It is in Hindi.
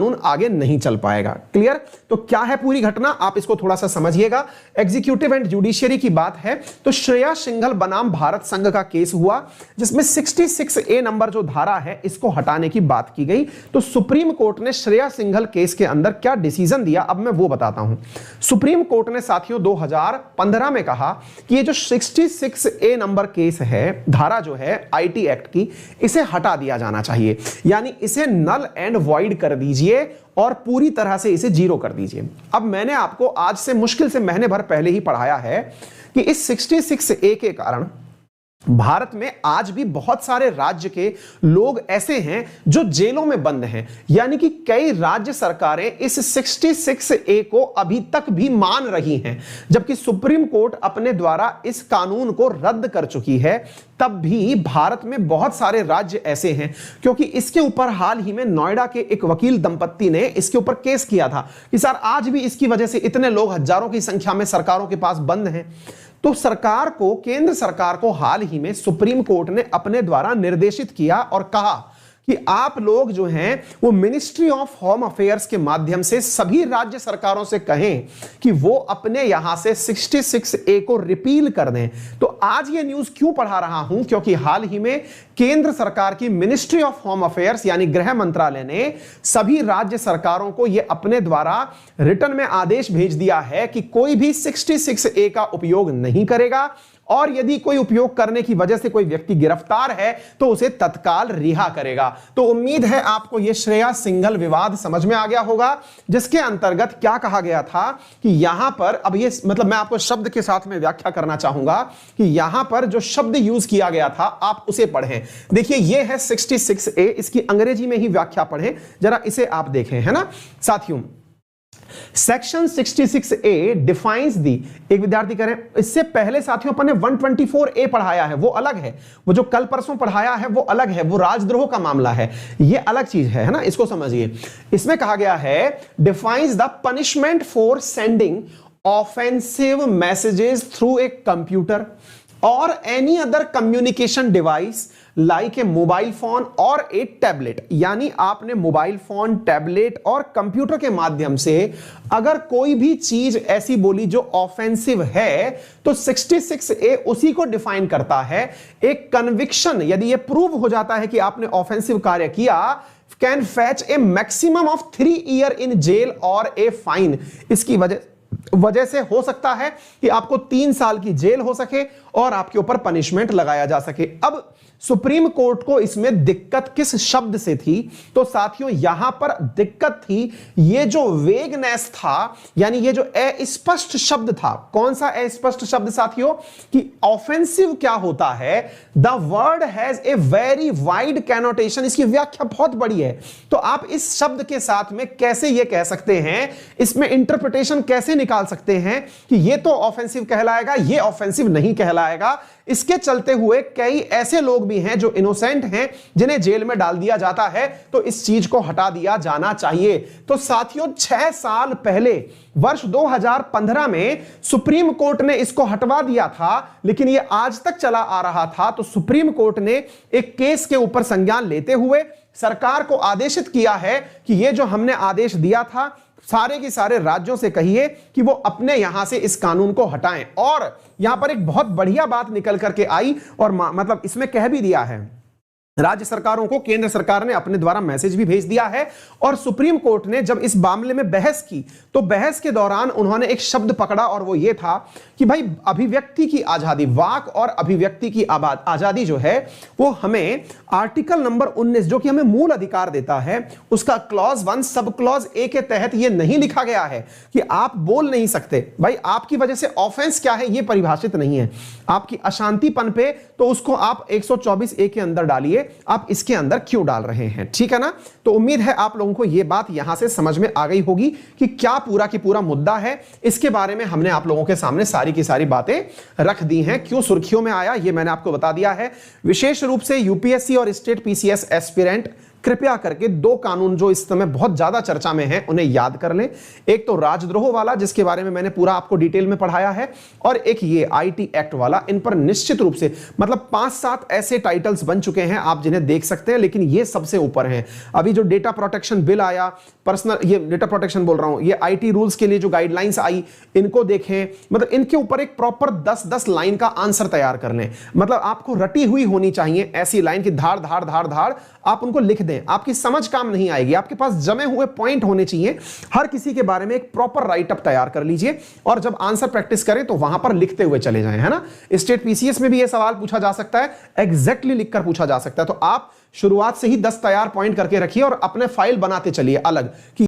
कानून आगे नहीं चल पाएगा। क्लियर? तो क्या है पूरी घटना, आप इसको थोड़ा सा समझिएगा। एग्जीक्यूटिव एंड जुडिशियरी की बात है तो श्रेया सिंघल बनाम भारत संघ का केस हुआ जिसमें 66A नंबर जो धारा है इसको हटाने की बात की गई। तो सुप्रीम कोर्ट ने श्रेया सिंघल केस के अंदर क्या डिसीजन दिया अब मैं वो बताता हूं। सुप्रीम कोर्ट ने साथियों 2015 में कहा कि ये जो 66A नंबर केस है, धारा जो है आईटी एक्ट की, इसे हटा दिया जाना चाहिए, यानी इसे नल एंड वॉइड कर दीजिए और पूरी तरह से इसे जीरो कर दीजिए। अब मैंने आपको आज से मुश्किल से महीने भर पहले ही पढ़ाया है कि इस 66A के कारण भारत में आज भी बहुत सारे राज्य के लोग ऐसे हैं जो जेलों में बंद हैं, यानी कि कई राज्य सरकारें इस 66A को अभी तक भी मान रही हैं, जबकि सुप्रीम कोर्ट अपने द्वारा इस कानून को रद्द कर चुकी है। तब भी भारत में बहुत सारे राज्य ऐसे हैं, क्योंकि इसके ऊपर हाल ही में नोएडा के एक वकील दंपत्ति ने इसके ऊपर केस किया था कि सर आज भी इसकी वजह से इतने लोग हजारों की संख्या में सरकारों के पास बंद हैं। तो सरकार को, केंद्र सरकार को हाल ही में सुप्रीम कोर्ट ने अपने द्वारा निर्देशित किया और कहा कि आप लोग जो हैं वो मिनिस्ट्री ऑफ होम अफेयर्स के माध्यम से सभी राज्य सरकारों से कहें कि वो अपने यहां से 66A को रिपील कर दें। तो आज ये न्यूज क्यों पढ़ा रहा हूं, क्योंकि हाल ही में केंद्र सरकार की मिनिस्ट्री ऑफ होम अफेयर्स यानी गृह मंत्रालय ने सभी राज्य सरकारों को ये अपने द्वारा रिटर्न में आदेश भेज दिया है कि कोई भी 66A का उपयोग नहीं करेगा, और यदि कोई उपयोग करने की वजह से कोई व्यक्ति गिरफ्तार है तो उसे तत्काल रिहा करेगा। तो उम्मीद है आपको यह श्रेया सिंघल विवाद समझ में आ गया होगा, जिसके अंतर्गत क्या कहा गया था कि यहां पर, अब ये मतलब मैं आपको शब्द के साथ में व्याख्या करना चाहूंगा कि यहां पर जो शब्द यूज किया गया था आप उसे पढ़ें। देखिए ये है 66A, इसकी अंग्रेजी में ही व्याख्या पढ़ें, जरा इसे आप देखें, है ना साथियों। सेक्शन 66A डिफाइंस दी, एक विद्यार्थी करें, इससे पहले साथियों अपन ने 124A पढ़ाया है, वो अलग है, वो जो कल परसों पढ़ाया है वो अलग है, वो राजद्रोह का मामला है, ये अलग चीज है ना, इसको समझिए। इसमें कहा गया है defines the punishment for sending offensive messages through a computer और any other communication device like a mobile phone और ए टैबलेट, यानी आपने मोबाइल फोन, टैबलेट और कंप्यूटर के माध्यम से अगर कोई भी चीज ऐसी बोली जो ऑफेंसिव है तो 66A उसी को डिफाइन करता है। एक कन्विक्शन, यदि यह प्रूव हो जाता है कि आपने ऑफेंसिव कार्य किया, can fetch a maximum of 3 year in jail और ए फाइन। इसकी वजह से हो सकता है कि आपको 3 साल की जेल हो सके और आपके ऊपर पनिशमेंट लगाया जा सके। अब सुप्रीम कोर्ट को इसमें दिक्कत किस शब्द से थी, तो साथियों यहां पर दिक्कत थी ये जो वेगनेस था, यानी ये जो अस्पष्ट शब्द था। कौन सा अस्पष्ट शब्द साथियों? कि ऑफेंसिव क्या होता है, the word has a very wide connotation, इसकी व्याख्या बहुत बड़ी है। तो आप इस शब्द के साथ में कैसे ये कह सकते हैं, इसमें इंटरप्रिटेशन कैसे निकाल सकते हैं कि ये तो ऑफेंसिव कहलाएगा, ये ऑफेंसिव नहीं कहलाएगा। इसके चलते हुए कई ऐसे लोग भी हैं जो इनोसेंट हैं, जिन्हें जेल में डाल दिया जाता है, तो इस चीज को हटा दिया जाना चाहिए। तो साथियों 6 साल पहले वर्ष 2015 में सुप्रीम कोर्ट ने इसको हटवा दिया था, लेकिन यह आज तक चला आ रहा था। तो सुप्रीम कोर्ट ने एक केस के ऊपर संज्ञान लेते हुए सरकार को आदेशित किया है कि यह जो हमने आदेश दिया था, सारे के सारे राज्यों से कहिए कि वो अपने यहां से इस कानून को हटाएं। और यहां पर एक बहुत बढ़िया बात निकल करके आई, और मतलब इसमें कह भी दिया है राज्य सरकारों को, केंद्र सरकार ने अपने द्वारा मैसेज भी भेज दिया है। और सुप्रीम कोर्ट ने जब इस मामले में बहस की, तो बहस के दौरान उन्होंने एक शब्द पकड़ा, और वो ये था कि भाई अभिव्यक्ति की आजादी, वाक और अभिव्यक्ति की आजादी जो है वो हमें आर्टिकल नंबर 19 जो कि हमें मूल अधिकार देता है, उसका क्लॉज 1 सब क्लॉज A के तहत ये नहीं लिखा गया है कि आप बोल नहीं सकते। भाई आपकी वजह से ऑफेंस क्या है ये परिभाषित नहीं है। आपकी अशांतिपन पे तो उसको आप 124A के अंदर डालिए, आप इसके अंदर क्यों डाल रहे हैं, ठीक है ना। तो उम्मीद है आप लोगों को यह बात यहां से समझ में आ गई होगी कि क्या पूरा की पूरा मुद्दा है। इसके बारे में हमने आप लोगों के सामने सारी की सारी बातें रख दी हैं। क्यों सुर्खियों में आया ये मैंने आपको बता दिया है। विशेष रूप से यूपीएससी और स्टेट पीसीएस एस्पिरेंट कृपया करके दो कानून जो इस समय बहुत ज्यादा चर्चा में हैं उन्हें याद कर लें। एक तो राजद्रोह वाला, जिसके बारे में मैंने पूरा आपको डिटेल में पढ़ाया है, और एक ये आईटी एक्ट वाला। इन पर निश्चित रूप से मतलब 5-7 ऐसे टाइटल्स बन चुके हैं आप जिन्हें देख सकते हैं, लेकिन ये सबसे ऊपर हैं। अभी जो डेटा प्रोटेक्शन बिल आया, पर्सनल, ये डेटा प्रोटेक्शन बोल रहा हूं, ये आईटी रूल्स के लिए जो गाइडलाइंस आई, इनको देखें। मतलब इनके ऊपर एक प्रॉपर 10-10 लाइन का आंसर तैयार कर लें। मतलब आपको रटी हुई होनी चाहिए ऐसी लाइन की धार धार धार धार आप उनको लिख दें। आपकी समझ काम नहीं आएगी, आपके पास जमे हुए पॉइंट होने चाहिए। हर किसी के बारे में एक प्रॉपर राइटअप तैयार कर लीजिए, और जब आंसर प्रैक्टिस करें तो वहां पर लिखते हुए चले जाएं, है ना। स्टेट पीसीएस में भी यह सवाल पूछा जा सकता है, एग्जैक्टली लिखकर पूछा जा सकता है। तो आप शुरुआत से ही 10 तैयार पॉइंट करके रखिए और अपने फाइल बनाते चलिए अलग कि